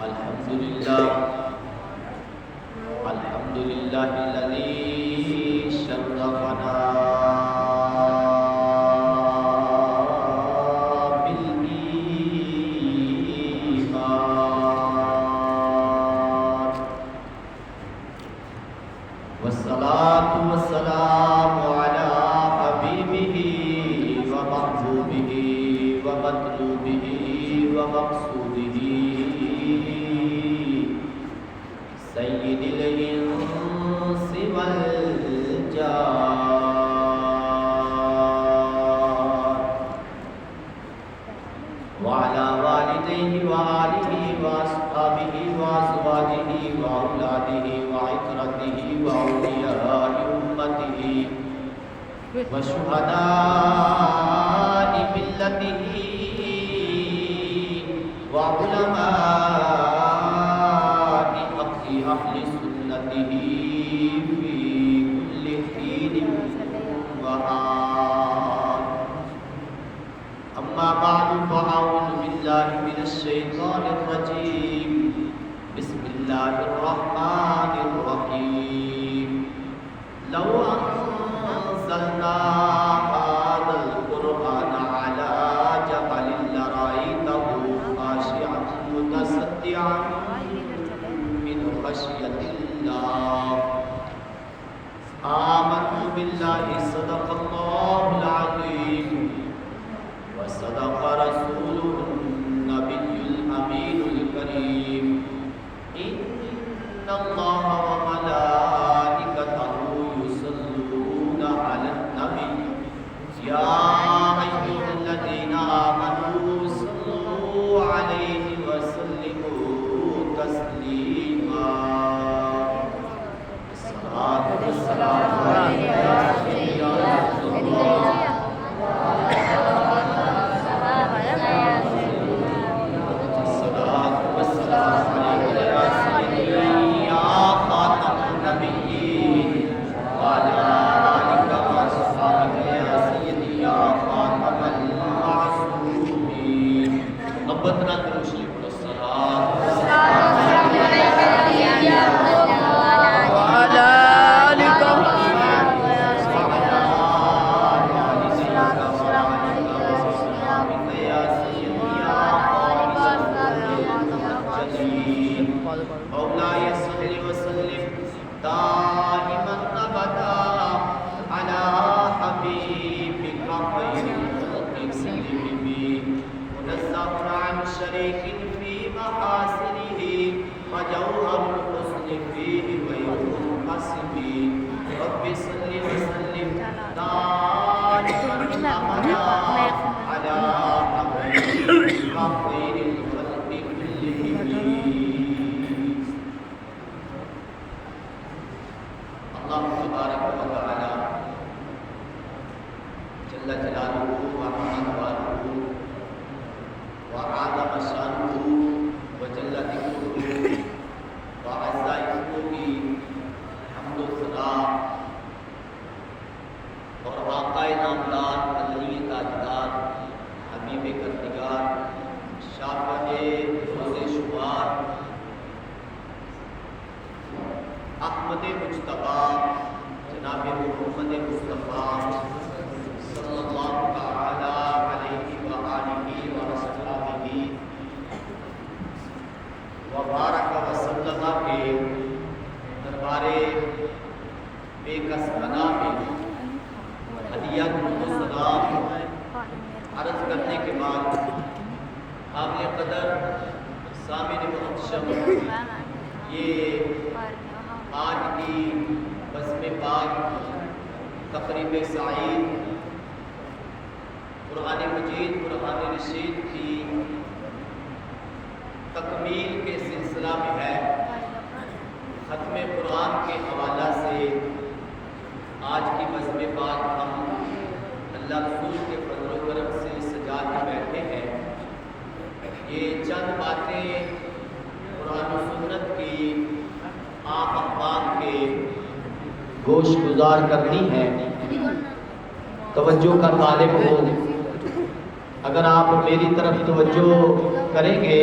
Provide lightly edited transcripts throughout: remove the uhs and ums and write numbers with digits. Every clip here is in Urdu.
الحمد لله الذي شرفنا بالإيمان والصلاة والسلام على حبيبه ومحبوبه ومطلوبه ومقصوده سيد الإنس والجان وعلى والديه وآله وأصحابه وأزواجه وأولاده وعترته وأولياء أمته وشهداء ملته وعلماء أهل سنته في كل حين وآن أما بعد فأعوذ بالله من الشيطان الرجيم بسم الله الرحمن الرحيم لو أنزلنا هذا القرآن على جبل لرأيته خاشعا متصدعا خشية الله آمنت بالله صدق الله العظيم وصدق رسوله النبي الأمين الكريم إن الله وملائكته يصلون على النبي يا أيها الذين آمنوا صلوا عليه وسلموا تسليما السلام عليك يا سيدنا رسول الله الصلاة والسلام عليك يا سيدي يا خاتم النبيين وعلى آلك وأصحابك يا سيدي يا خاتم المعصومين ربنا ترشد الصلاة مولاي صل وسلم دائما ابدا على حبيبك خير الخلق كلهم منزه عن شريك في محاسنه وجوهر الحسن فيه وينقسم رب صل وسلم دائما ابدا على حبيبك خير الخلق كلهم اللہ تبارک و تعالی جل جلالہ وعظم والہ وعظم شانہ وجل ذکرہ وعز اسمہ کی حمد و ثنا اور آقا نامدار مدنی تاجدار حبیب کردگار شافع روز شمار احمد مجتبی جناب محمد مصطفیٰ صلی اللہ تعالی علیہ وآلہ وصحبہ وبارک وسلم کے دربار بے کس بنا میں ہدیہ و سلام عرض کرنے کے بعد قابل قدر سامع محتشم یہ آج کی بزم پاک تقریب سعید قرآن مجید قرآن رشید کی تکمیل کے سلسلہ میں ہے ختم قرآن کے حوالہ سے آج کی بزم پاک ہم اللہ رسول کے فضل و کرم سے سجا کے بیٹھے ہیں یہ چند باتیں قرآن و سنت کی آپ اقوام کے گوش گزار کرنی ہے توجہ کا طالب ہو اگر آپ میری طرف توجہ کریں گے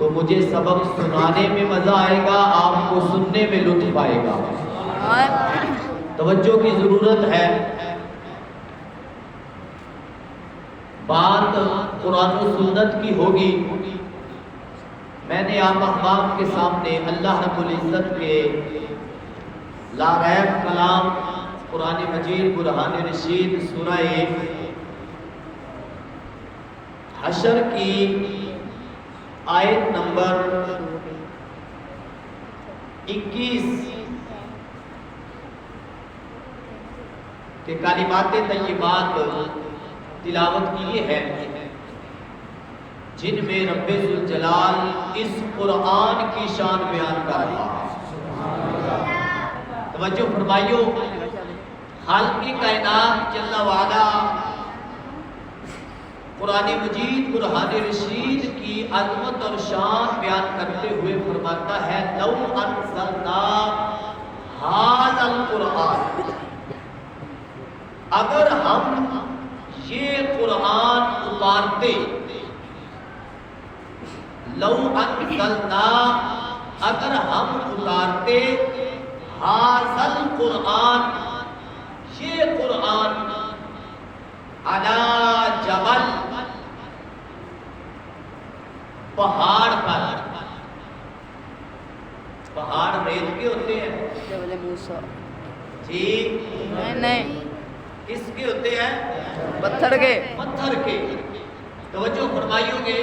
تو مجھے سبق سنانے میں مزہ آئے گا، آپ کو سننے میں لطف آئے گا۔ توجہ کی ضرورت ہے۔ بات قرآن و سنت کی ہوگی۔ میں نے آپ احباب کے سامنے اللہ رب العزت کے لا ریب کلام قرآن مجید برہان رشید سورہ حشر کی آیت نمبر 21 کے کلمات طیبات تلاوت کیے ہیں، جن میں رب ذوالجلال اس قرآن کی شان بیان کر رہا ہے۔ توجہ فرمائیو، خالق کائنات جل وعلا قرآن مجید برہان رشید کی عظمت اور شان بیان کرتے ہوئے فرماتا ہے لو انزلنا ھذا القرآن، اگر ہم یہ قرآن اتارتے، لو انزلنا اگر ہم اتارتے ھذا القرآن یہ قرآن علی جبل پہاڑ پر، پہاڑ ریت کے ہوتے ہیں جبل موسیٰ جی نہیں کس کے ہوتے ہیں؟ پتھر کے، پتھر کے۔ توجہ فرمائیو گے،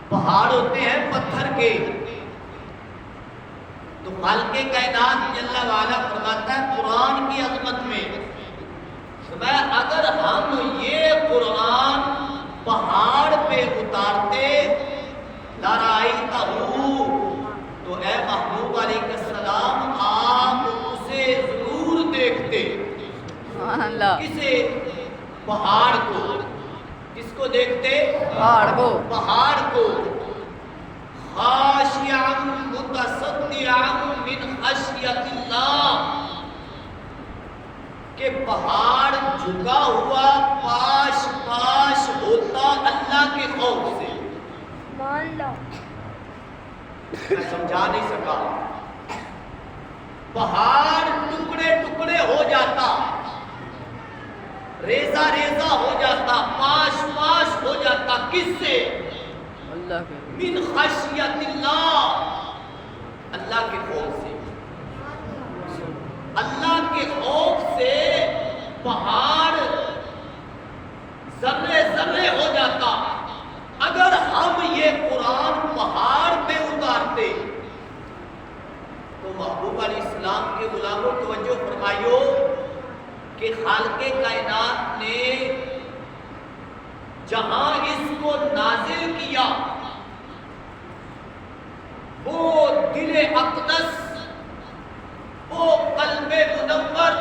پہاڑ ہوتے ہیں پتھر کے۔ تو خالق کائنات جل وعلا فرماتا ہے قرآن کی عظمت میں اگر ہم یہ قرآن پہاڑ پہ اتارتے لرائیتہ، تو اے محبوب علیہ السلام آپ اسے ضرور دیکھتے۔ کسے؟ پہاڑ کو۔ کس کو دیکھتے؟ پہاڑ کو۔ پہاڑ کو۔ خاشعا متصدعا من خشیت اللہ، کہ پہاڑ جھکا ہوا پاش پاش ہوتا اللہ کے خوف سے۔ میں سمجھا نہیں سکا۔ پہاڑ ٹکڑے ٹکڑے ہو جاتا، ریزہ ریزہ ہو جاتا، پاش پاش ہو جاتا، کس سے؟ اللہ کے، من خشیت اللہ، اللہ کے خوف سے۔ اللہ کے خوف سے پہاڑ ذرے ذرے ہو جاتا۔ اگر ہم یہ قرآن پہاڑ پہ اتارتے تو محبوب علیہ السلام کے غلاموں توجہ فرمائیو کہ خالق کائنات نے جہاں اس کو نازل کیا وہ دل اقدس، وہ قلب منور،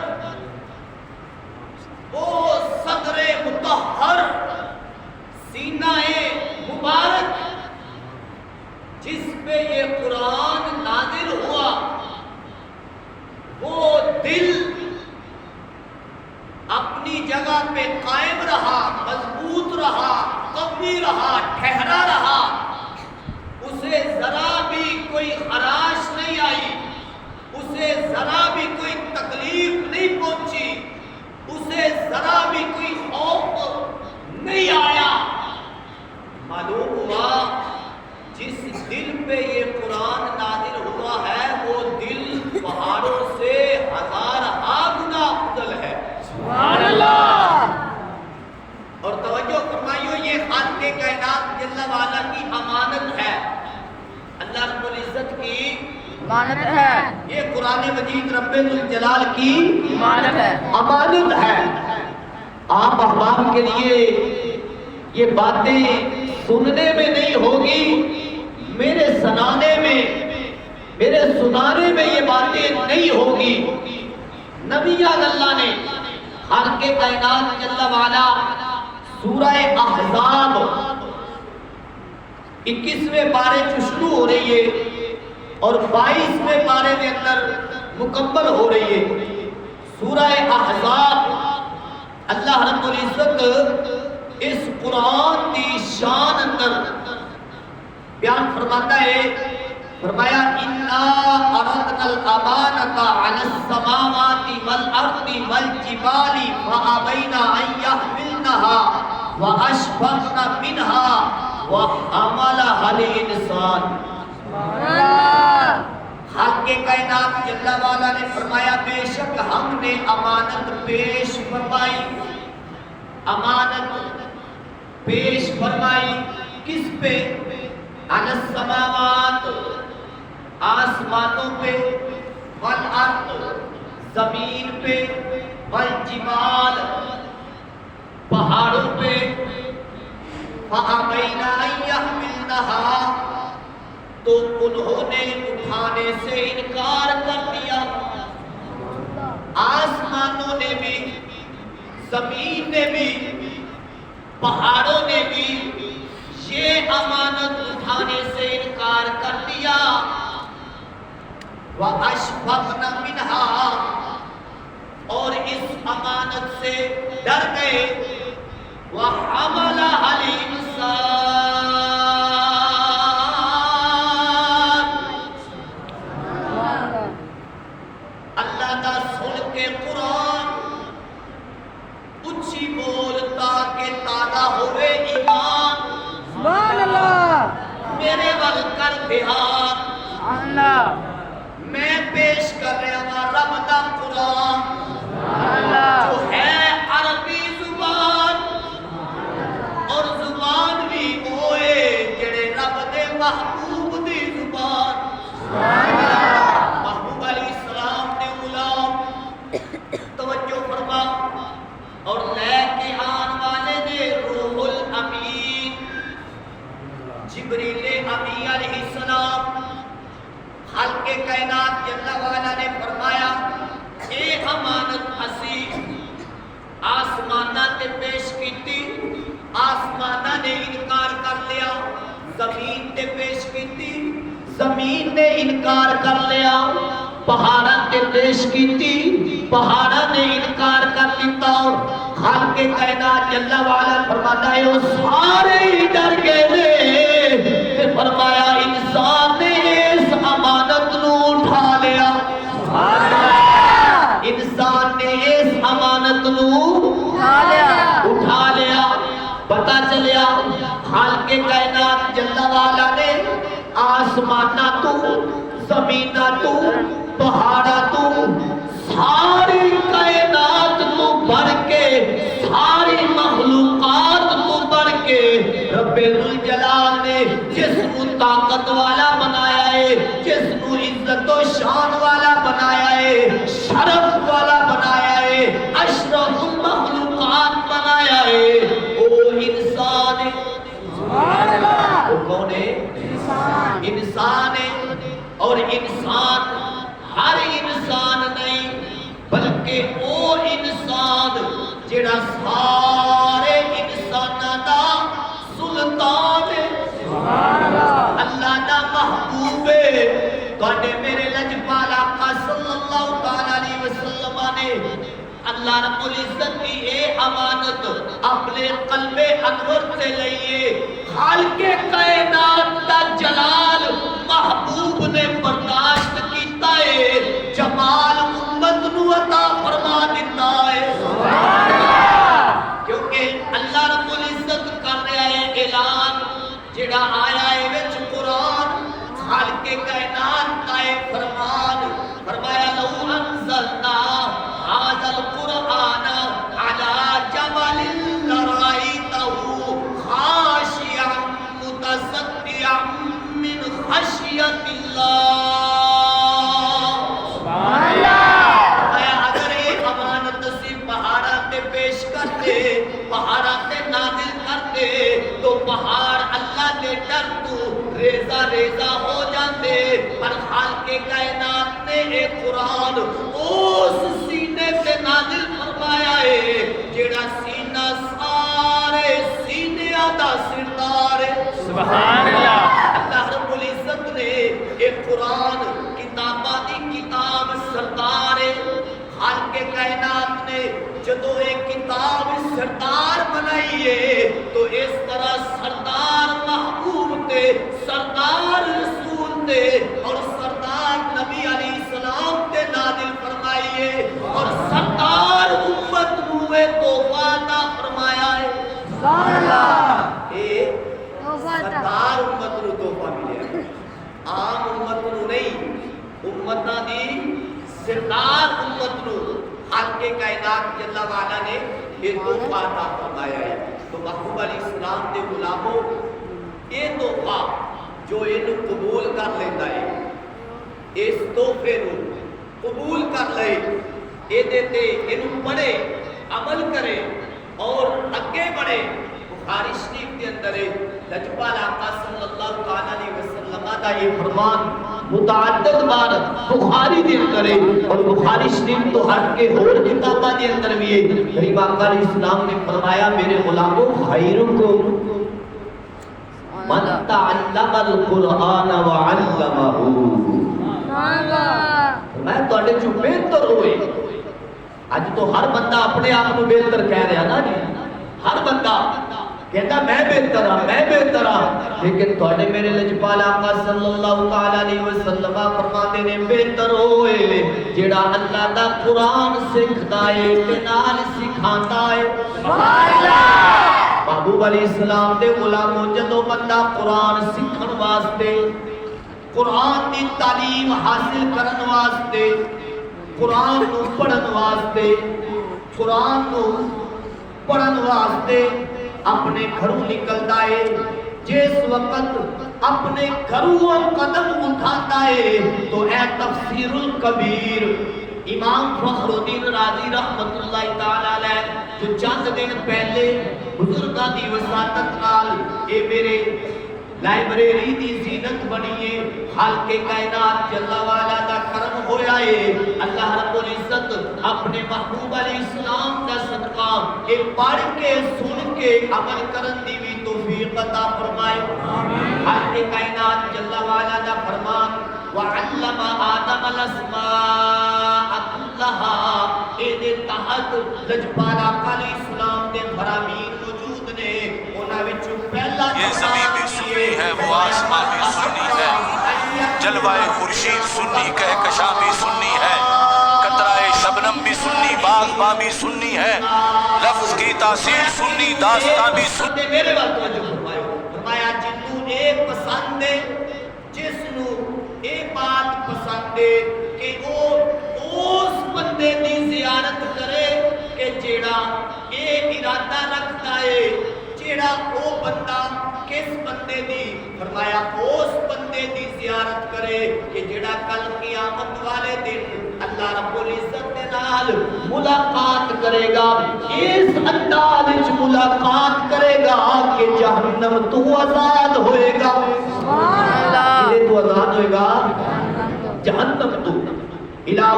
وہ صدر مطہر، سینہ مبارک جس پہ یہ قرآن نازل ہوا، وہ دل اپنی جگہ پہ قائم رہا، مضبوط رہا، قوی رہا، ٹھہرا رہا، اسے ذرا بھی کوئی خراش نہیں آئی، اسے ذرا بھی کوئی تکلیف نہیں پہنچی، اسے ذرا بھی کوئی خوف نہیں آیا۔ معلوم ہوا جس دل پہ یہ قرآن نازل ہوا ہے وہ دل پہاڑوں سے ہزارہ گنا افضل ہے۔ سبحان اللہ۔ اور توجہ فرمائیو، یہ خالق کائنات جل وعلا کی امانت ہے، اللہ رب العزت کی امانت ہے، یہ قرآن مجید رب ذوالجلال کی امانت ہے، امانت ہے۔ آپ احباب کے لیے یہ باتیں سننے میں نہیں ہوگی، میرے سنانے میں، میرے سنانے میں یہ باتیں نہیں ہوگی۔ نبی اللہ نے خالق کائنات جل وعلا سورہ احزاب 21ویں پارے شروع ہو رہی ہے اور 22ویں پارے کے اندر مکمل ہو رہی ہے۔ سورہ احزاب اللہ رب العزت اس قرآن کی شان اندر بیان فرماتا ہے، فرمایا اِنَّا أَرَدْنَا الْأَمَانَةَ عَلَى السَّمَاوَاتِ وَالْأَرْضِ وَالْجِبَالِ فَأَبَيْنَ أَن يَحْمِلْنَهَا وَأَشْفَقْنَ مِنْهَا وَحَمَلَهَا الْإِنسَانُ۔ حق کے کائنات جل والا نے فرمایا بے شک ہم نے امانت پیش فرمائی، امانت پیش فرمائی کس پہ؟ علی السماوات، آسمانوں پہ، والارض، زمین پہ، والجبال، پہاڑوں پہ، فَأَبَيْنَ أَن يَحْمِلْنَهَا، تو انہوں نے اٹھانے سے انکار کر دیا۔ آسمانوں نے بھی، زمین نے بھی، پہاڑوں نے بھی یہ امانت اٹھانے سے انکار کر دیا۔ وَأَشْفَقْنَ مِنْهَا، اور اس امانت سے ڈر گئے۔ وَحَمَلَهَا الْإِنسَانُ، اللہ دا سن کے قرآن اچھی بولتا کہ تازہ ہوئے ایمان، سبحان اللہ، میرے ول کر دھیان، اللہ، میں پیش کر رہا ہوں رب دا قرآن اللہ، جو ہے عربی زبان، اور زبان بھی ہوئے جڑے رب دے محبوب دی زبان۔ محبوب علیہ السلام نے غلام توجہ فرما، اور لے کے آن والے نے روح الامین جبریل امین علیہ السلام۔ خالق کائنات جل وعلا نے فرمایا اے امانت اسی آسمانہ تے پیش کیتی، آسمانہ نے انکار کر لیا، زمین تے پیش کیتی، زمین نے انکار کر لیا، پہاڑاں تے پیش کیتی، پہاڑاں نے انکار کر دیتا۔ خالق کائنات جل وعلا فرماتا ہے وہ سارے ہی ڈر گئے تے فرمایا انسان نے اس امانت نو اٹھا لیا، انسان نے اس امانت نو اٹھا لیا۔ پتہ چلیا خالق کائنات جل وعلا نے آسمانہ تو، زمینہ تو، پہاڑا تو، ساری کائنات تو بڑھ کے، ساری مخلوقات تو بڑھ کے رب ذوالجلال نے جس کو طاقت والا بنایا ہے، جس کو عزت و شان والا بنایا ہے، شرف والا بنایا ہے، اشرف المخلوقات بنایا ہے، وہ انسان ہے۔ وہ کون ہے؟ انسان ہے۔ اور انسان ہر انسان نہیں بلکہ وہ انسان جڑا سارے انساناں دا سلطان ہے، اللہ دا محبوب ہے۔ تواڈے میرے لجپال آقا صلی اللہ تعالی علیہ وسلم نے اللہ رب العزت کی اے امانت اپنے قلب انور سے لئیے۔ خالق کائنات دا جلال محبوب نے برداشت کیتا ہے، جمال امت نو عطا فرما دیتا ہے۔ کیونکہ اللہ رب العزت کر رہا ہے اعلان، جڑا آیا ہے وچ قرآن، خالق کائنات کا ایک فرمان، فرمایا لو انزلنا هذا القرآن على جبل لرأيته خاشعا متصدعا من خشية الله۔ سبحان اللہ۔ اگر ایک امانت سی پہاڑاں تے پیش کرتے، پہاڑاں تے نازل کرتے، تو پہاڑ اللہ دے ڈر تو ریزہ ریزہ ہو جاندے، پر خالق کائنات نے ایک قرآن اس سینے تے نازل فرمایا ہے جڑا سینہ سارے سینیاں دا سردار ہے۔ سبحان اللہ۔ اللہ رب العزت نے ایک قرآن کتاباں دی کتاب سردار ہے۔ خالق کائنات نے جدو ایک کتاب سردار بنائی ہے تو اس طرح سردار محبوب تے سردار سبحان اللہ اے سردار امت نو تحفہ ملیا، عام امت نو نہیں، امتاں دی سردار امت نو خالق کائنات جل وعلا نے یہ تحفہ عطا فرمایا ہے۔ تو محبوب علیہ السلام دے غلاموں، یہ تحفہ جو اینو قبول کر لیندا ہے، اس تحفے نو قبول کر لے، یہ اینو پڑھے، عمل کرے اور اگے بڑھے۔ بخاری شریف کے اندر لجپال آقا صلی اللہ علیہ وسلم دا یہ فرمان متعدد بار بخاری دے اندر ہے، اور بخاری شریف تو ہٹ کے اور کتاباں دے اندر بھی ہے۔ غریب آقا علیہ السلام نے فرمایا میرے غلاموں، خیرکم من تعلم القرآن وعلمہ، میں تواڈے چوں بہتر ہوئے۔ اج تو ہر بندہ اپنے آپ کو بہتر کہہ رہا نا جی، ہر بندہ کہتا میں بہتر ہاں، میں بہتر ہاں، لیکن تواڈے میرے لجپال آقا صلی اللہ علیہ وسلم فرماتے نے بہتر ہوئے جیڑا اللہ دا قرآن سکھدا ہے تے نال سکھاندا ہے۔ سبحان اللہ۔ محبوب علیہ السلام دے غلاموں، جدوں بندہ قرآن سکھن واسطے، قرآن دی تعلیم حاصل کرن واسطے، قرآن نو پڑھن واسطے، قرآن نو پڑھن واسطے اپنے گھروں نکلتا ہے، جس وقت اپنے گھروں قدم اٹھاتا ہے تو اے تفسیر الکبیر امام فخر الدین رازی رحمت اللہ تعالی علیہ جو چند دن پہلے بزرگاں دی وساطت نال اے میرے لائبریری دی زینت بنی ہے، خالق کائنات جل وعلا دا کرم ہویا ہے، اللہ رب العزت اپنے محبوب علیہ السلام دا صدقہ اے پڑھ کے سن کے عمل کرن دی بھی توفیق عطا فرمائے۔ خالق کائنات جل وعلا دا فرمان وعلم آدم الاسماء كلها، اے دے تحت لجپال آقا علیہ السلام دے فرامین موجود نے، انہاں وچوں پہلا یہ زمین بھی سنی ہے، وہ آسمان بھی سنی ہے، جلوائے خورشید سنی، کہکشاں بھی سنی ہے، قطرہ شبنم بھی سنی، باغ بھی سنی ہے، لفظ کی تاثیر سنی، داستان بھی سنی۔ میرے بات توجہ فرمایا جنوں اے پسند ہے، جس نو اے بات پسند ہے کہ وہ اس بندے دی زیارت کرے کہ جیڑا اے ارادہ رکھتا ہے، جیڑا او بندہ کس بندے دی، فرمایا اس بندے دی زیارت کرے کہ جیڑا کل قیامت والے دن اللہ رب العزت دے نال ملاقات کرے گا، اس انداز وچ ملاقات کرے گا کہ جہنم تو آزاد ہوئے گا۔ سبحان اللہ۔ کدے تو آزاد ہوئے گا؟ جہنم تو الہ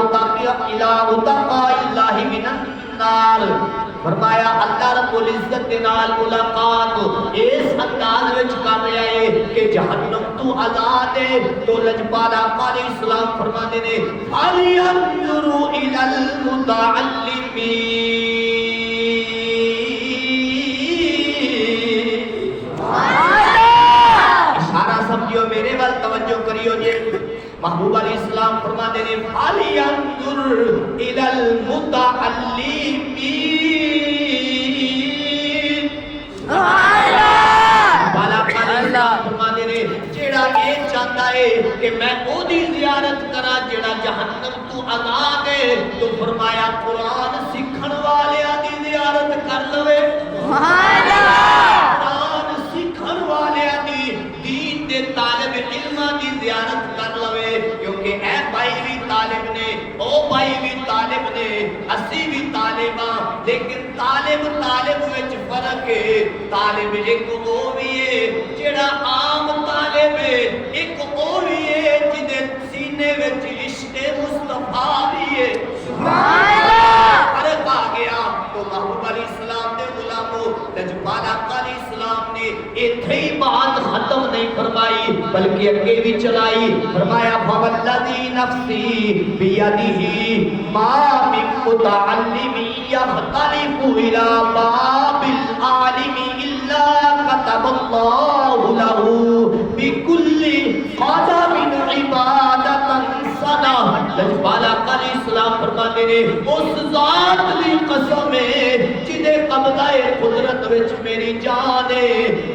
تقا اللہ من النار، فرمایا اللہ رب العزت دے نال ملاقات اس انداز وچ کر رہا ہے کہ جہنم تو آزاد ہے۔ تو لجپال آقا علیہ السلام فرماتے نے فَلْيَنْظُرُوا إِلَى الْمُتَعَلِّمِينَ، اشارہ سمجھو، میرے وال توجہ کریو جے۔ محبوب علیہ السلام فرماتے نے فَلْيَنْظُرْ إِلَى الْمُتَعَلِّمِينَ، فرماتے نے جیڑا یہ چاہتا ہے کہ میں او دی زیارت کرا جیڑا جہنم تو آزاد ہے، تو فرمایا قرآن سکھن والیاں دی زیارت کر لوے۔ قرآن سکھن والیاں دی، دین دے طالب علماں دی زیارت کر لوے، کیونکہ اے بھائی بھی طالب نے، او بھائی بھی طالب نے، اسی بھی طالباں، لیکن طالب وچ فرق ہے۔ طالب ایک وہ بھی ہے جیڑا عام طالب ہے، ایک وہ بھی ہے جدے سینے وچ عشق مصطفیٰ بھی ہے۔ فرق آ گیا۔ تو محبوب علیہ السلام دے غلاموں، لجپال آقا علیہ السلام نے ایتھے ہی بات ختم نہیں فرمائی بلکہ اگے بھی چلائی، فرمایا فوالذی نفسی بیدہ ما من متعلم یختلف الی باب العالم الا كتب اللہ لہ بکل قدم عبادتا سنہ۔ لجپال آقا علیہ السلام فرماتے نے اس ذات دی قسم ہے جدے قبضہ قدرت وچ میری جان ہے،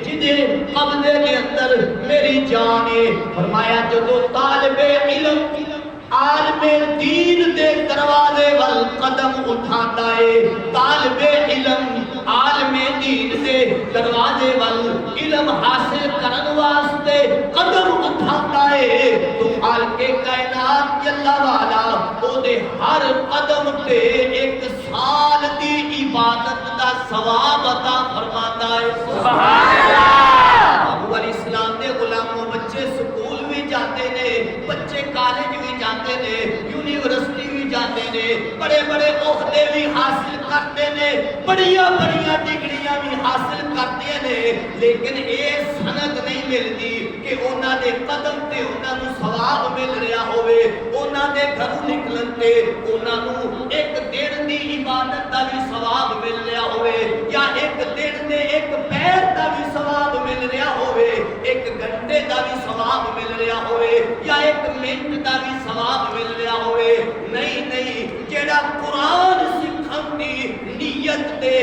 جدے قبضے دے اندر میری جان ہے۔ فرمایا جدو طالب علم عالم دین دے دروازے وال قدم اٹھاتا ہے، طالب علم عالم دین دے دروازے وال علم حاصل کرن واسطے قدم اٹھاتا ہے، تو خالق کائنات جل والا او دے ہر قدم تے ایک سال دی عبادت دا ثواب عطا فرماتا ہے۔ سبحان اللہ۔ ابو علیہ السلام دے غلاموں بچے سکول بھی جاتے نے، بچے کالج بھی جاتے نے، یونیورسٹی بھی جاتے نے، بڑے بڑے عہدے بھی حاصل کرتے نے، بڑیاں بڑیاں ڈگریاں بھی حاصل کرتے نے، لیکن اے سند نہیں ملتی کہ انہاں دے قدم تے انہاں نوں ثواب مل رہا ہوئے، انہاں دے گھروں نکلن تے انہاں نوں ایک دن دی عبادت دا بھی ثواب مل رہا ہوئے، یا ایک دن دے ایک پیر دا بھی ثواب مل رہا ہوئے، ایک گھنٹے دا بھی ثواب مل رہا ہوئے، یا ایک منٹ دا بھی ثواب مل رہا ہوئے۔ نہیں نہیں، جیڑا قرآن سکھن دی نیت دے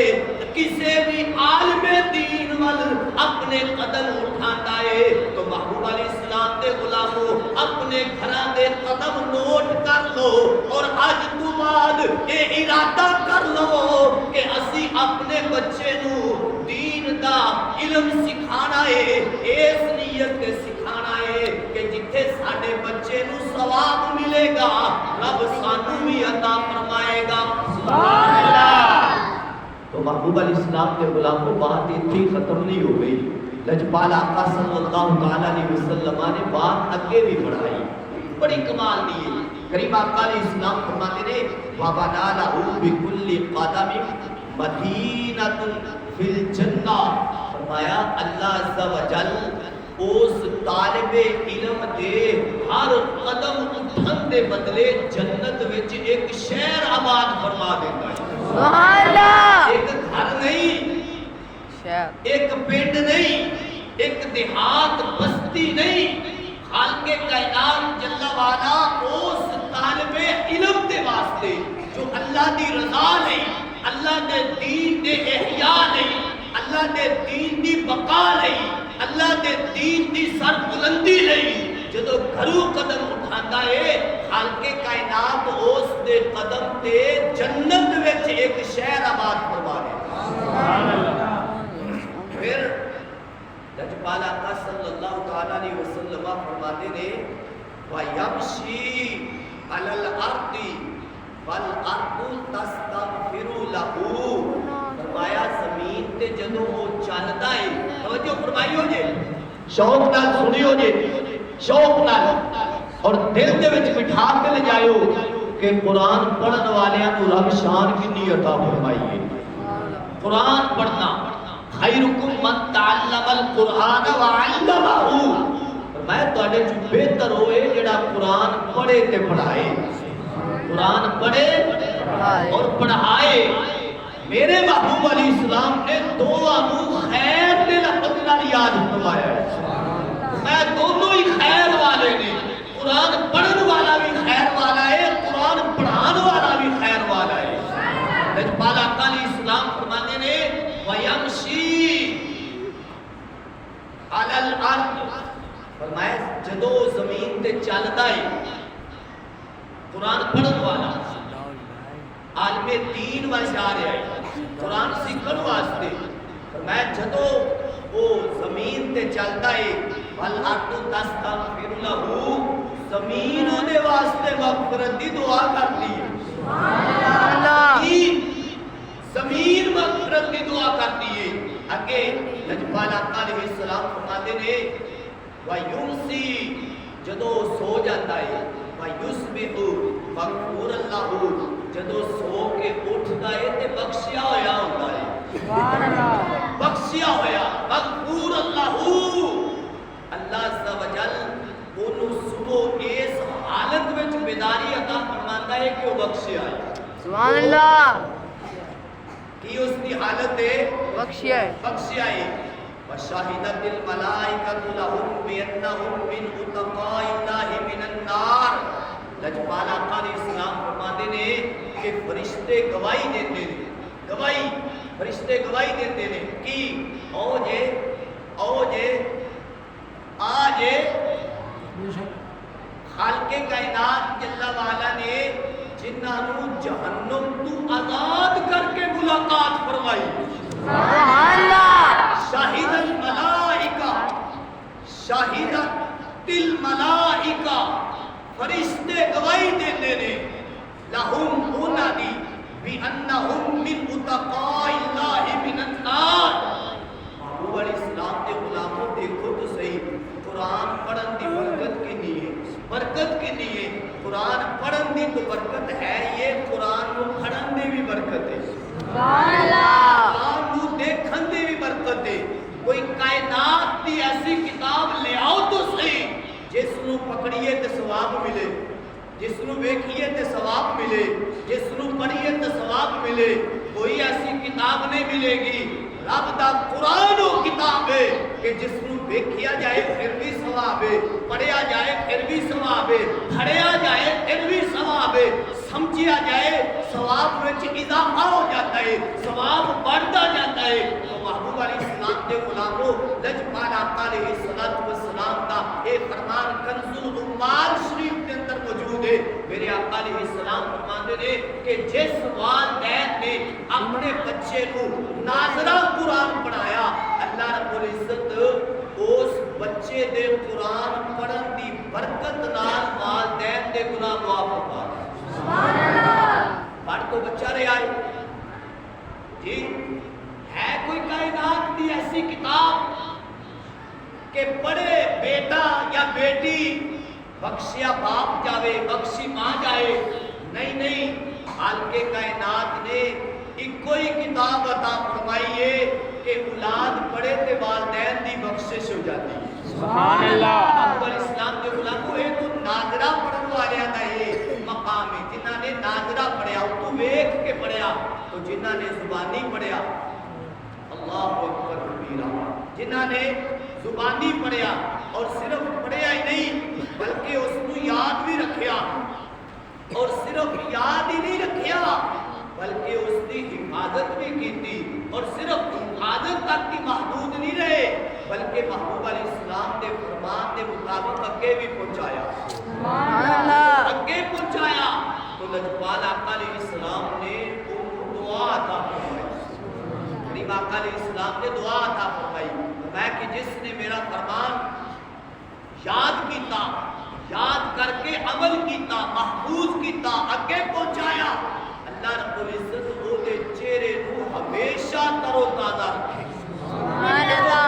کسے بھی عالم دین وال اپنے قدم اٹھاتا ہے، تو محبوب علیہ السلام دے غلاموں اپنے گھراں دے قدم نوٹ کر لو، اور اج تو بعد اے ارادہ کر لو کہ اسی اپنے بچے نو دین دا علم سکھانا ہے، اس نیت تے سکھانا ہے کہ جتھے ساڈے بچے نو ثواب ملے گا رب سانوں بھی عطا فرمائے گا۔ سبحان اللہ۔ تو محبوب علیہ السلام کے غلاموں بات اتنی ختم نہیں ہو گئی، لجپال آقا صلی اللہ تعالیٰ علیہ وسلم نے بات اگے بھی بڑھائی، بڑی کمال دی ہے۔ کریم آقا علیہ السلام فرماتے ہیں وَبَنَا لَهُ بِكُلِّ قَدَمٍ مَدِينَةٌ فِي الْجَنَّةِ، فرمایا اللہ عز و جل اس طالب علم دے ہر قدم اٹھن دے بدلے جنت وچ ایک شہر آباد فرما دیتا ہے۔ سبحان اللہ۔ ایک گھر نہیں، ایک پنڈ نہیں، ایک دیہات بستی نہیں، خالق کائنات جل والا اس طالب علم دے واسطے جو اللہ دی رضا نہیں، اللہ دے دین دے احیاء نہیں، اللہ دے دین دی بقا نہیں، اللہ دے دین دی سر بلندی نہیں، جدو گھروں قدم اٹھاتا ہے خالق کائنات اس دے قدم تے جنت وچ ایک شہر آباد فرما دے۔ پھر لجپال آقا صلی اللہ تعالیٰ علیہ وسلم فرماتے نے وَيَمْشِي عَلَى الْأَرْضِ وَالْأَرْضُ تَسْتَغْفِرُ لَهُ، فرمایا زمین تے جدو وہ چلتا ہے، توجہ فرمائیو جے، شوق نال سنیو جے، شوق نال اور دل دے وچ بٹھا کے لے جائیو کہ قرآن پڑھن والیاں نو رب شان کتنی عطا فرمائی ہے۔ قرآن پڑھنا خیرکم من تعلم القرآن وعلمہ، فرمایا تواڈے چ بہتر ہوئے جڑا قرآن پڑھے تے پڑھائے، قرآن پڑھے اور پڑھائے۔ میرے محبوب علیہ السلام نے دونوں نو خیر دے لفظ نال یاد فرمایا ہے، میں دونوں ہی خیر والے نے، قرآن پڑھن والا بھی خیر والا ہے، قرآن پڑھان والا بھی خیر والا ہے۔ لجپال آقا علیہ السلام فرماتے نے وَيَمْشِي عَلَى الْأَرْضِ، فرمایا جدو زمین تے چلتا ہے قرآن پڑھن والا عالم دین وال جا رہا ہے قرآن سیکھن واسطے، فرمایا جدو وہ زمین تے چلتا ہے وَالْأَرْضُ تَسْتَغْفِرُ لَهُ، زمین دے واسطے مغفرت دی دعا کرتی ہے۔ زمین مغفرت کی دعا کرتی ہے۔ اگے لجپال آقا علیہ السلام فرماتے نے وَيُمْسِي، جدو سو جاتا ہے وَيُصْبِحُ مَغْفُورًا لَهُ، جدو سو کے اٹھتا ہے تے بخشیا ہویا ہوتا ہے، بخشیا ہویا مغفورًا لَهُ، اللہ عز و جل انہوں صبح اس حالت وچ بیداری عطا فرماتا ہے کہ وہ بخشیا ہے۔ سبحان اللہ۔ کی اس کی حالت ہے بخشیا ہے، بخشیا ہے۔ وشاہدت الملائکۃ لہم بانہم من اتقاء اللہ من النار، لجپال آقا علیہ السلام فرماتے نے کہ فرشتے گواہی دیتے ہیں، گواہی فرشتے گواہی دیتے ہیں کہ او جے خالق کائنات جل وعلا نے جنہاں نو جہنم تو آزاد کر کے ملاقات فرمائی. سبحان اللہ. شاہد الملائکہ فرشتے گواہی دیندے نے لہم انہاں دی بِأَنَّهُمْ مِنْ عُتَقَاءِ اللَّهِ مِنَ النَّارِ. محبوب علیہ السلام کے غلاموں دیکھو تو صحیح قرآن پڑھن دی برکت کنی ہے. قرآن پڑھن دی تو برکت ہے, یہ قرآن کو پڑھن دی بھی برکت ہے. سبحان اللہ. قرآن کو دیکھن دی بھی برکت ہے. کوئی کائنات دی ایسی کتاب لے آؤ تو صحیح جس نو پکڑیے تے ثواب ملے, جس نو ویکھیے تے ثواب ملے, جس نو پڑھیے تے ثواب ملے. کوئی ایسی کتاب نہیں ملے گی. رب دا قرآن وہ کتاب ہے کہ جس نو ویکھیا جائے پھر بھی ثواب ہے, پڑھیا جائے پھر بھی ثواب ہے, پڑھیا جائے پھر بھی ثواب ہے, سمجھیا جائے ثواب وچ اضافہ ہو جاتا ہے, ثواب بڑھتا جاتا ہے. تو محبوب علیہ السلام کے غلاموں لجپال آقا علیہ السلام کا ایک فرمان کنز العمال شریف کے اندر موجود ہے. میرے آقا علیہ السلام فرماتے ہیں کہ جس والدین نے اپنے بچے کو ناظرہ قرآن پڑھایا, اللہ رب العزت اس بچے دے قرآن پڑھن دی برکت نال والدین دے گناہ معاف فرما دے. سبحان اللہ. پڑھ تو بچہ رہے آئے جی. ہے کوئی کائنات دی ایسی کتاب کہ پڑھے بیٹا یا بیٹی بخشیا باپ جاوے بخشی ماں جائے؟ نہیں. خالق کائنات نے ایک کوئی کتاب عطا فرمائی ہے کہ اولاد پڑھے تے والدین دی بخشش ہو جاتی ہے. سبحان اللہ. محبوب علیہ السلام کے غلاموں یہ تو ناظرہ پڑھن والے دا یہ مقام ہے. جنہاں نے ناظرہ پڑھیا تو ویکھ کے پڑھیا, تو جنہاں نے زبانی پڑھیا اللہ اکبر کبیرہ, جنہاں نے زبانی پڑھیا اور صرف پڑھیا ہی نہیں بلکہ اس کو یاد بھی رکھیا, اور صرف یاد ہی نہیں رکھیا بلکہ اس کی حفاظت بھی کی تھی, اور صرف حفاظت تک کی محدود نہیں رہے بلکہ محبوب علیہ السلام نے فرمان کے مطابق اگے بھی پہنچایا. اگے پہنچایا. تو لجپال آقا علیہ السلام نے دعا عطا فرمائی. غریب آقا علیہ السلام نے دعا عطا فرمائی کہ جس نے میرا فرمان یاد کیتا, یاد کر کے عمل کیتا, محفوظ کیتا, اگے پہنچایا, اللہ رب العزت وہ دے چہرے نو ہمیشہ تر و تازہ رکھے.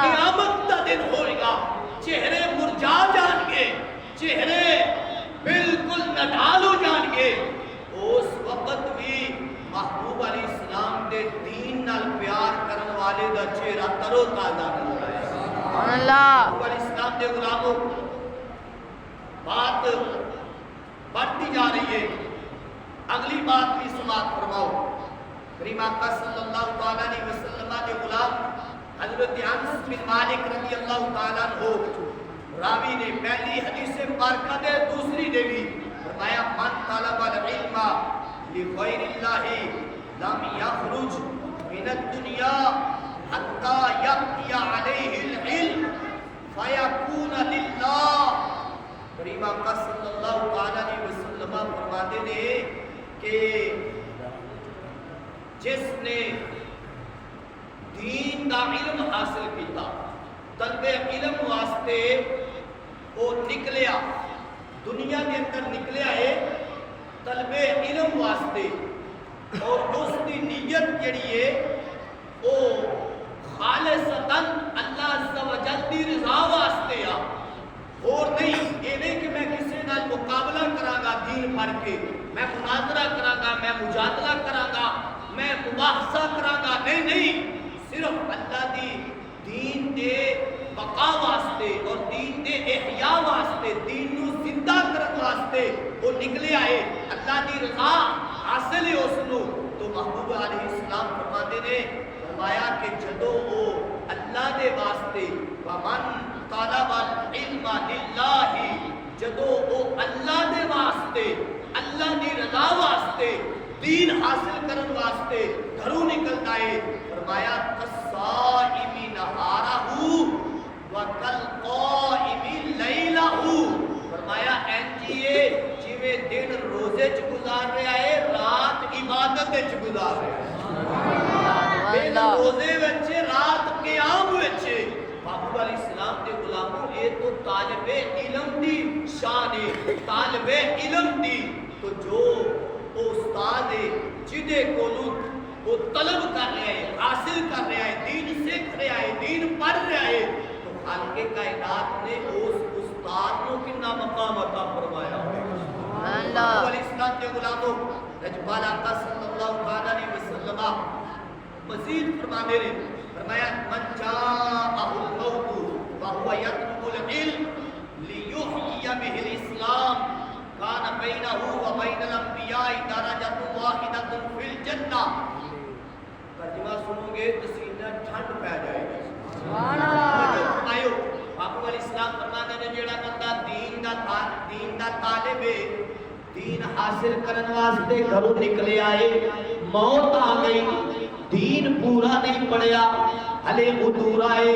قیامت کا دن ہوئے گا چہرے مرجھا جان گے, چہرے بالکل نڈھال ہو جان گے. اس وقت بھی محبوب علیہ السلام دے دین نال پیار کرن والے دا چہرہ تر و تازہ نظر آئے. محبوب علیہ السلام دے غلاموں بات بڑھتی جا رہی ہے. اگلی بات بھی سماعت فرماؤ. کریم آقا صلی اللہ تعالیٰ علیہ وسلم کے غلام حضرت انس بن مالک رضی اللہ تعالیٰ عنہ راوی نے پہلی حدیث مبارکہ دے دوسری دے بھی فرمایا من طلب العلم لغیر اللہ لم یخرج من الدنیا حتی یأتی علیہ العلم فیکون للہ. کریم آقا صلی اللہ تعالیٰ علیہ وسلم فرماتے ہیں کہ جس نے دین کا علم حاصل کیتا, طلب علم واسطے وہ نکلیا, دنیا کے اندر نکلیا ہے طلب علم واسطے, اور اس کی نیت جڑی ہے وہ خالصتاً اللہ عز و جل دی رضا واسطے آ, اور نہیں یہ نہیں کہ میں کسی نال مقابلہ کراں دین پڑھ کے, میں مناظرہ کراں, میں مجادلہ کراں, میں مباحثہ کراں. نہیں, صرف اللہ دی دین دے بقا واسطے اور دین دے احیاء واسطے, دین نو زندہ کرن واسطے وہ نکلے آئے. اللہ دی رضا حاصل ہے اس نو. تو محبوب علیہ السلام فرماتے نے فرمایا کہ جدو وہ اللہ دے واسطے ومن طلب العلم للہ, جدو وہ اللہ دے واسطے اللہ دی رضا واسطے دین حاصل کرن واسطے گھروں نکلتا ہے, فرمایا کالصائم نہارہ وکالقائم لیلہ، فرمایا اینجیے جویں دن روزے چ گزار رہا ہے، رات عبادت چ گزار رہا ہے، دن روزے وچ رات قیام وچ۔ محبوب علیہ السلام دے غلاموں، اے تو طالب علم دی شان ہے، طالب علم دی تو جو استاد ہے جدے کولوں وہ طلب کر رہا ہے، حاصل کر رہا ہے، دین سیکھ رہا ہے، دین پڑھ رہا ہے، تو خالق کائنات نے اس استاد کو کتنا مقام عطا فرمایا۔ محبوب علیہ السلام کے غلاموں، رجبال آقا صلی اللہ علیہ وسلم مزید فرمانے رہے، فرمایا من جاءہ الموت وہو یطلب العلم لیحیی بہ الاسلام کان بینہ و بین الانبیاء درجۃ واحدۃ فی الجنہ۔ ترجمہ سنو گے تو سینہ ٹھنڈ پہ جائے گی۔ سبحان اللہ۔ محبوب علیہ السلام فرماتے ہیں جیڑا بندہ دین دا طالب ہے، دین حاصل کرن واسطے گھروں نکلے آئے، موت آ گئی، دین پورا نہیں پڑھیا، ہلے ادھورا ہے،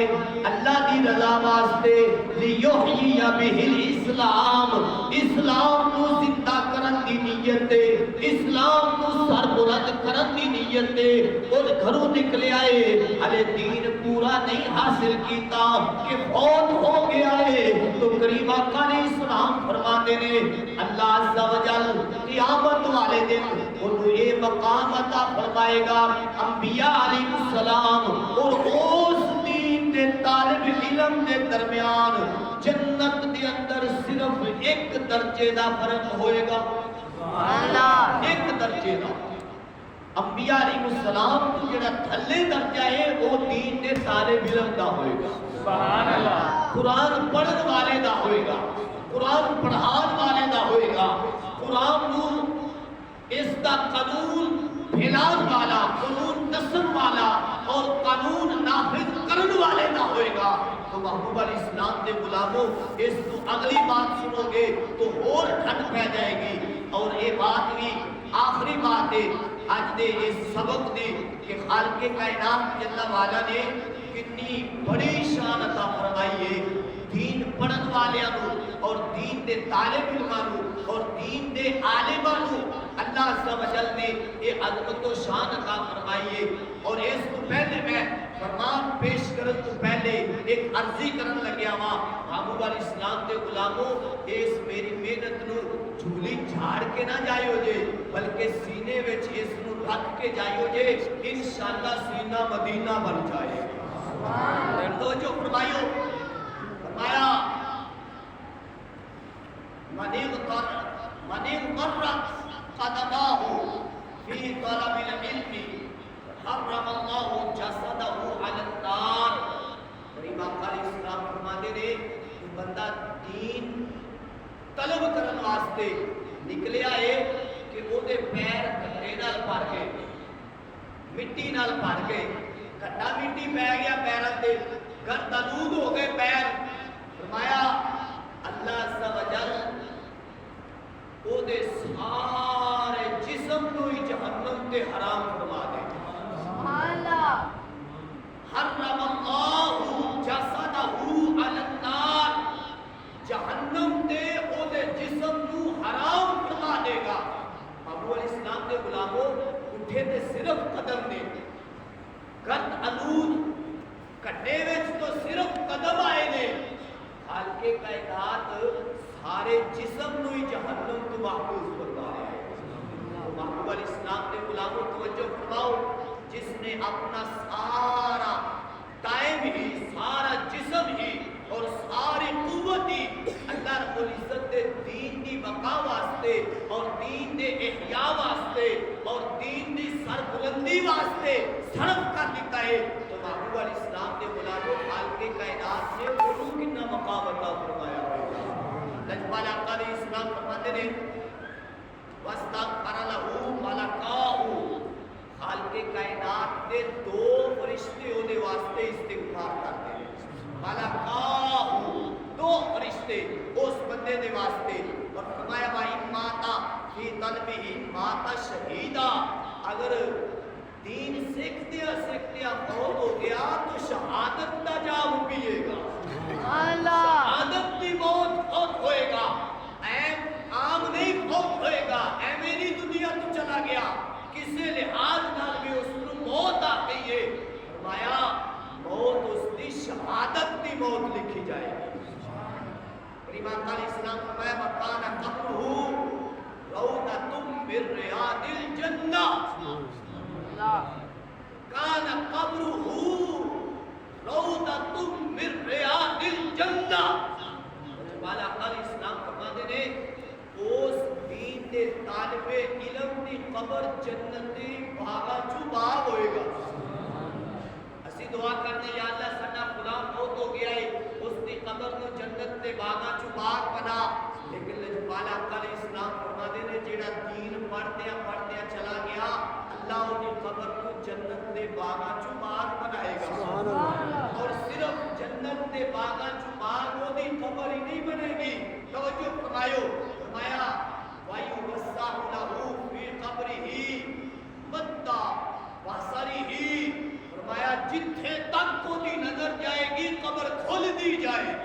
اللہ دی رضا واسطے لیحیی بہ الاسلام، اسلام کو زندہ کرن دی نیت ہے، اسلام کو سربلند کرن دی نیت ہے، اور گھروں نکلے آئے، ہلے دین پورا نہیں حاصل کیتا کہ فوت ہو گیا ہے، تو قریب آقا نے اسلام فرماتے نے اللہ عز و جل قیامت والے دن انہوں اے مقام عطا فرمائے گا، انبیاء علیہ السلام اور اس دین دے طالب علم دے درمیان جنت دے اندر صرف ایک درجے دا فرق ہوئے گا، ایک درجے دا۔ انبیاء علیہ السلام تو جڑا تھلے درجہ ہے وہ دین دے طالب علم دا ہوئے گا، سبحان اللہ، قرآن پڑھن والے دا ہوئے گا، قرآن پڑھان والے دا ہوئے گا، قرآن نو اس دا قانون پھیلان والا، قانون نصر والا اور قانون نافذ کرن والے نہ ہوئے گا۔ تو محبوب علیہ السلام دے غلاموں، اس تو اگلی بات سنو گے تو اور ٹھنڈ پہ جائے گی، اور یہ بات بھی آخری بات ہے آج دے اس سبق دی کہ خالق کائنات جل والا نے کتنی بڑی شان عطا فرمائی ہے دین پڑھن والیاں نو اور دین دے طالب علماں نو اور دین دے عالماں نو اللہ عز و جل نے یہ عظمت و شان عطا فرمائی ہے۔ اور اس کو پہلے میں فرمان پیش کرن تو پہلے ایک عرضی کرن لگیا ہوا، محبوب علیہ السلام دے غلاموں، اس میری محنت نو جھولی جھاڑ کے نہ جائے ہو جے، بلکہ سینے وچ اس نو رکھ کے جائے ہو جے، انشاءاللہ سینہ مدینہ بن جائے گا۔ توجہ فرمائیو، فرمایا من اغترت قدماہ فی طلب العلم حرم اللہ جسدہ علی النار۔ غریب آقا علیہ السلام فرماتے نے کہ بندہ دین طلب کرن واسطے نکلیا ہے کہ وہ دے پیر گھٹے نال بھر گئے، مٹی نال بھر گئے، گھٹا مٹی پہ گیا پیروں تے، گرد آلود ہو گئے پیر۔ فرمایا اللہ عز و جل وہ دے سارے جسم کو ہی جہنم تے حرام فرما دے۔ حرم اللہ جسدہ علی النار، جہنم تے وہ دے جسم کو حرام فرما دے گا۔ ابو علیہ السلام دے غلاموں اٹھے تے صرف قدم نے، گرد آلود کٹے وچ تو صرف قدم آئے نے، خالق کائنات سارے جسم نو ہی جہنم تو محفوظ فرما رہے ہیں۔ محبوب علیہ السلام نے غلاموں توجہ فرماؤ، جس نے اپنا سارا ٹائم ہی، سارا جسم ہی اور ساری قوت ہی اللہ رب العزت دے دین دی بقا واسطے اور دین دے احیاء واسطے اور دین دی سربلندی واسطے صرف کر دیتا ہے، تو محبوب علیہ السلام نے غلاموں خالق کائنات نے انہوں کتنا مقام عطا فرمایا ہوگا۔ لجپال آقا علیہ السلام فرماتے ہیں وَاسْتَغْفَرَ لَهُ مَلَكَاهُ، خالق کائنات دے دو فرشتے ہونے واسطے استغفار کرتے ہیں، مَلَكَاهُ، دو فرشتے اس بندے دے واسطے، اور فرمایا وَإِن مَاتَ فِي طَلْبِهِ مَاتَ شَهِيدًا، اگر دین سیکھتے لکھدیا سیکھدیا فوت ہو گیا تو شہادت دا جام پیے گا، شہادت دی موت فوت ہوئے گا، عام نہیں فوت ہوئے گا، میری دنیا تو چلا گیا، کسے لحاظ نال بھی اس کو موت آ گئی ہے، فرمایا موت اس دی شہادت دی موت لکھی جائے گی۔ کریم آقا علیہ السلام فرمایا وَقَانَ قَبْرُهُ رَوْضَةٌ مِّن رِّيَاضِ الْجَنَّةِ، کان قبرہ روضۃ من ریاض الجنہ۔ والا قال اسلام فرماتے نے اس دین دے طالب علم دی قبر جنت دی باغاں چوں باغ ہوئے گا۔ اسی دعا کرنے یا اللہ ساڈا فلاں فوت ہو گیا ہے اس دی قبر نو جنت دے باغاں چوں باغ بنا، لیکن والا قال اسلام فرماتے نے جیڑا دین پڑھدیا چلا گیا اللہ دی قبر کو جنت دے باغاں چوں باغ بنائے گا، اور صرف جنت دے باغاں چوں باغ وہ دی قبر ہی نہیں بنے گی۔ توجہ فرمایو، فرمایا وَيُوَسَّعُ لَهُ فِي قَبْرِهِ مَدَّ بَصَرِهِ، فرمایا جتھے تک کو دی نظر جائے گی قبر کھول دی جائے گی،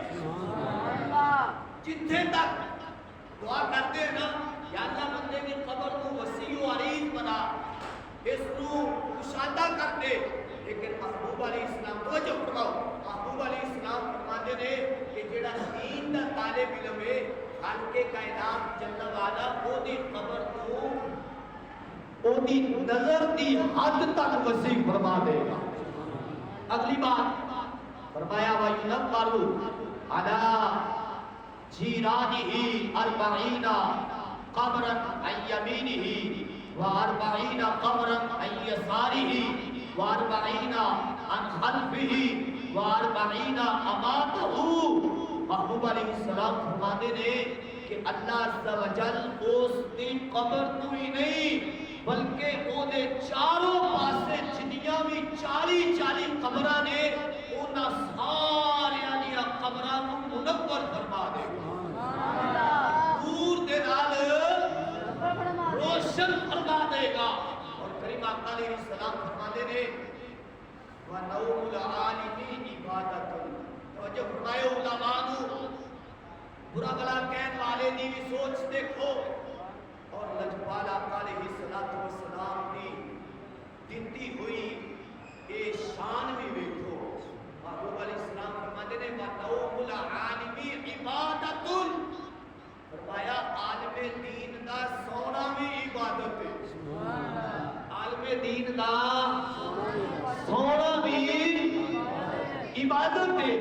جتھے تک دعا کرتے ہیں نا یا اللہ بندے کی قبر کو وسیع و عریض بنا، اس کو کشادہ کر دے، لیکن محبوب علیہ السلام توجہ فرماؤ، محبوب علیہ السلام فرماتے نے کہ جڑا دین دا طالب علم ہے خالق کائنات جل والا او دی قبر کو او دی نظر دی حد تک وسیع فرما دے گا۔ اگلی بات فرمایا وَيُنَبَّرُ عَلَىٰ جِيرَانِهِ 40 قبرا عن يمينه و40 قبرا عن يساره و40 عن خلفه و40 امامه۔ محبوب علیہ السلام فرماتے نے کہ اللہ عز و جل اس دی قبر تو ہی نہیں بلکہ او دے چاروں پاسے جنیاں بھی 40 قبراں نے انہاں ساریاں دیا قبراں کو منور فرما دے گا، نور دے نال روشن فرما دے گا۔ اور کریم آقا علیہ السلام فرماتے نے وَنَوْمُ الْعَالِمِ عِبَادَةٌ، توجہ فرمائے علماء نو برا بلا کہنے والے دی بھی سوچ دیکھو، اور لجپال آقا علیہ السلام دی دتی ہوئی اے شان بھی دیکھو۔ محبوب علیہ السلام فرماتے نے وَنَوْمُ الْعَالِمِ عِبَادَةٌ، فرمایا عالم دین دا سونا بھی عبادت ہے، عالم دین دا سونا بھی عبادت ہے۔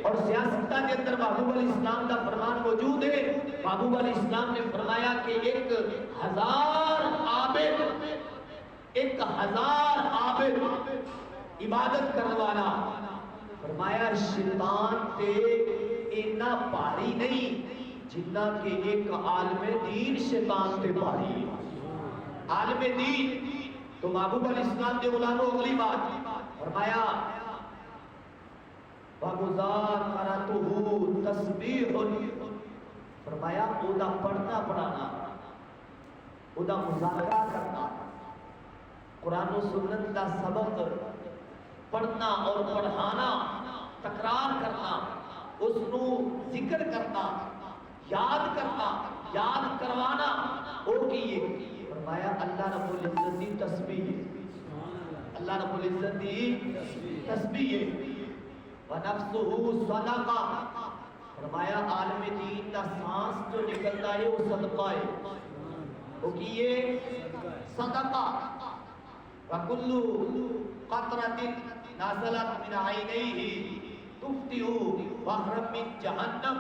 اور سیاستہ کے اندر محبوب علیہ السلام کا فرمان موجود ہے، محبوب علیہ السلام نے فرمایا کہ 1000 عابد عبادت کروانا، فرمایا شیطان تے اتنا بھاری نہیں جتنا کہ ایک عالم دین شیطان تے بھاری ہے۔ عالم دین تو محبوب علیہ السلام نے علماء اگلی بات فرمایا وَمُذَاكَرَتُهُ تَسْبِيحٌ، فرمایا او دا پڑھنا پڑھانا، او دا مذاکرہ کرنا، قرآن و سنت کا سبق پڑھنا اور پڑھانا، تکرار کرنا، اس نو ذکر کرنا، یاد کرنا، یاد کروانا، او کیے فرمایا اللہ رب العزت دی تسبیح ہے، اللہ رب العزت دی تسبیح ہے۔ وَنَفْسُهُ صَدَقَةٌ، فرمایا عالم دین کا سانس جو نکلتا ہے وہ صدقہ ہے، وہ کیے صدقہ۔ وَكُلُّ قَطْرَةٍ نَازَلَتْ مِنْ عَيْنَيْهِ تُفْتِحُ بَحْرًا مِنْ جَهَنَّمَ،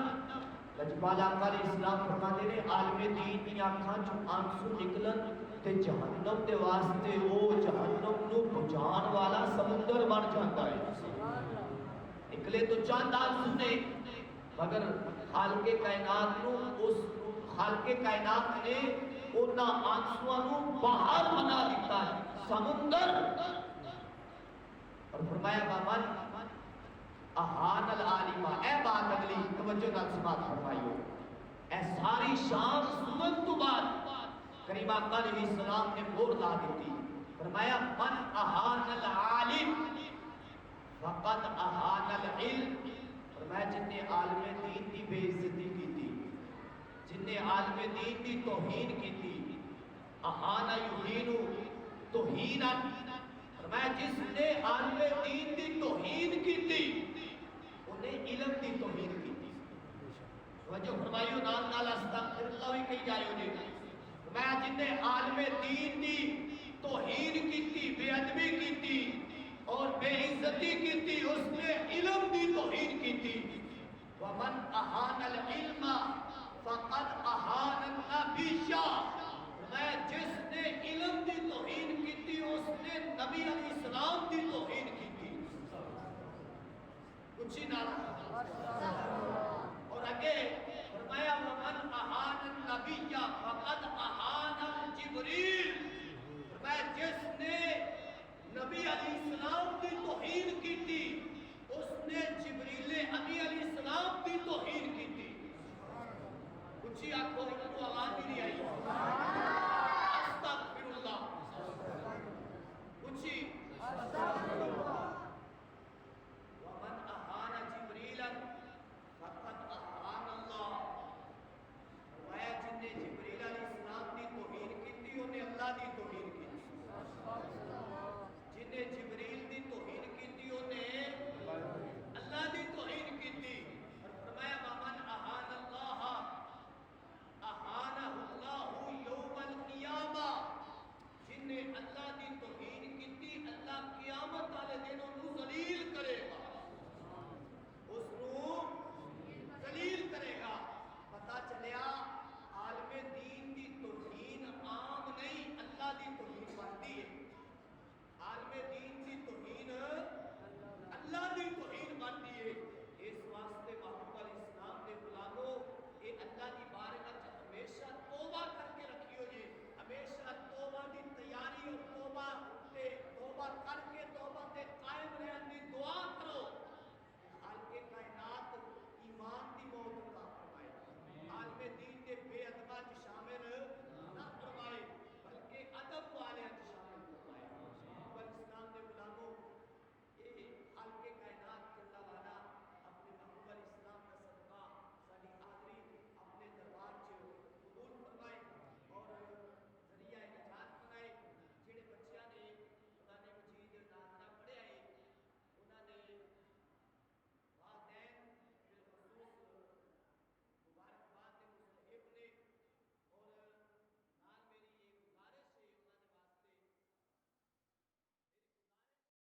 لجپال آقا علیہ السلام فرماتے ہیں عالم دین کی آنکھاں جو آنسو نکلن تے جہنم دے واسطے وہ جہنم نو بجان والا سمندر بن جاتا ہے، نکلے تو چاند آنسو نے، مگر خالق کائنات نو اس خالق کائنات نے انہاں آنسواں نو باہر بنا دیتا ہے، سمندر۔ اور فرمایا بابن احان العالمہ، اے بات اگلی توجہ نال سماعت فرمائیو، اے ساری شان سنن تو بعد کریم آقا علیہ السلام نے مہر لا دیتی، فرمایا من اہان العالم فقد اہان العلم، فرمایا جن نے عالم دین کی بے عزتی کی تھی، جن نے عالم دین کی توہین کی تھی، اہانا یہین توہینا، فرمایا جس نے عالم دین کی توہین کی تھی انہیں علم کی توہین کی تھی۔ وجہ فرمائیو نال نال استغفر اللہ بھی کہی جائے انہیں، فرمایا جن نے عالم دین کی توہین کی تھی، بے ادبی کی تھی اور بے عزتی کی تھی، اس نے علم کی توہین کی تھی۔ ومن اہان العلم فقد اہان النبی، میں جس نے علم کی توہین کی تھی اس نے نبی علیہ السلام کی توہین کی تھی۔ کچھ ہی نہ